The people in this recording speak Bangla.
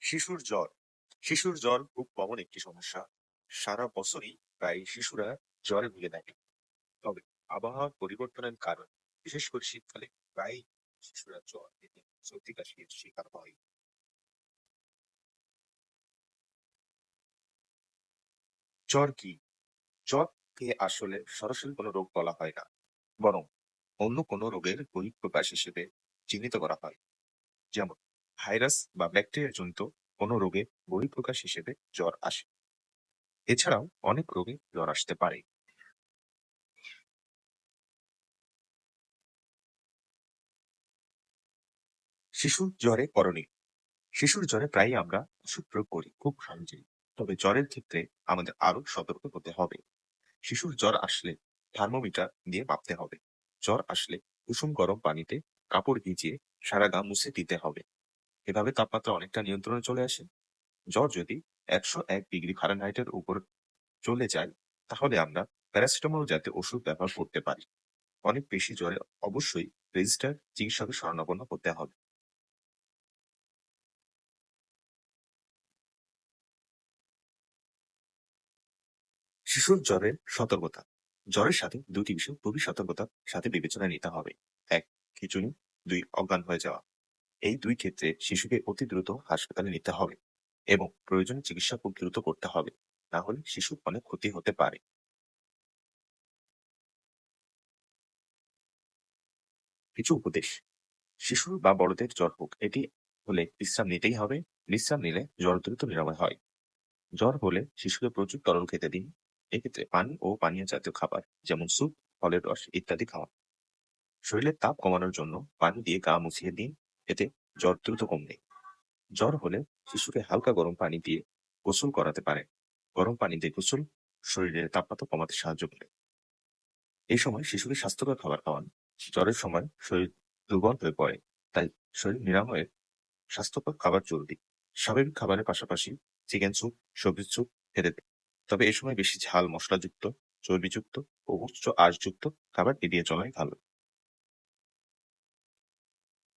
শিশুর জ্বর। শিশুর জ্বর খুব কমন একটি সমস্যা। সারা বছরই প্রায় শিশুরা জ্বরে ভুগে থাকে। তবে আবহাওয়া পরিবর্তনের কারণে বিশেষ করে শীতকালে প্রায় শিশুরা জ্বর এবং সর্দি কাশির শিকার হয়। জ্বর কি? জ্বরকে আসলে সরাসরি কোনো রোগ বলা হয় না, বরং অন্য কোনো রোগের বহিঃপ্রকাশ হিসেবে চিহ্নিত করা হয়। যেমন ভাইরাস বা ব্যাকটেরিয়া জনিত কোনো রোগের বহিঃপ্রকাশ হিসেবে জ্বর আসে। এছাড়াও অনেক রোগে জ্বর আসতে পারে। শিশুর জ্বরে করণীয়। শিশুর জ্বরে প্রায়ই আমরা ওষুধ প্রয়োগ করি খুব সহজেই। তবে জ্বরের ক্ষেত্রে আমাদের আরো সতর্ক হতে হবে। শিশুর জ্বর আসলে থার্মোমিটার দিয়ে মাপতে হবে। জ্বর আসলে কুসুম গরম পানিতে কাপড় ভিজিয়ে সারা গা মুছে দিতে হবে। এভাবে তাপমাত্রা অনেকটা নিয়ন্ত্রণে চলে আসে। জ্বর যদি 101 ডিগ্রি ফারেনহাইটের উপর চলে যায়, তাহলে আমরা প্যারাসিটামল জাতীয় ওষুধ ব্যবহার করতে পারি। অনেক বেশি জ্বরে অবশ্যই রেজিস্টার চিকিৎসকের শরণাপন্ন করতে হবে। শিশুর জ্বরের সতর্কতা। জ্বরের সাথে দুটি বিষয় খুবই সতর্কতার সাথে বিবেচনায় নিতে হবে। এক, খিঁচুনি। দুই, অজ্ঞান হয়ে যাওয়া। এই দুই ক্ষেত্রে শিশুকে অতি দ্রুত হাসপাতালে নিতে হবে এবং প্রয়োজনীয় চিকিৎসা খুব দ্রুত করতে হবে। না হলে শিশুর অনেক ক্ষতি হতে পারে। কিছু উপদেশ। শিশু বা বড়দের জ্বর হোক, এটি হলে বিশ্রাম নিতেই হবে। বিশ্রাম নিলে জ্বর দ্রুত নিরাময় হয়। জ্বর হলে শিশুকে প্রচুর তরল খেতে দিন। এক্ষেত্রে পানি ও পানীয় জাতীয় খাবার যেমন স্যুপ, ফলের রস ইত্যাদি খাওয়ান। শরীরের তাপ কমানোর জন্য পানি দিয়ে গা মুছিয়ে দিন। এতে জ্বর দ্রুত কমবে। জ্বর হলে শিশুকে হালকা গরম পানি দিয়ে গোসল করাতে পারে। গরম পানি দিয়ে গোসল শরীরের তাপমাত্রা কমাতে সাহায্য করে। এই সময় শিশুকে স্বাস্থ্যকর খাবার খাওয়ান। জ্বরের সময় শরীর দুর্বল হয়ে পড়ে, তাই শরীর নিরাময়ের স্বাস্থ্যকর খাবার জরুরি। স্বাভাবিক খাবারের পাশাপাশি চিকেন স্যুপ, সবজির স্যুপ খেতে দিন। তবে এ সময় বেশি ঝাল মশলাযুক্ত, চর্বিযুক্ত ও উচ্চ আঁশযুক্ত খাবার এড়িয়ে চলাই ভালো।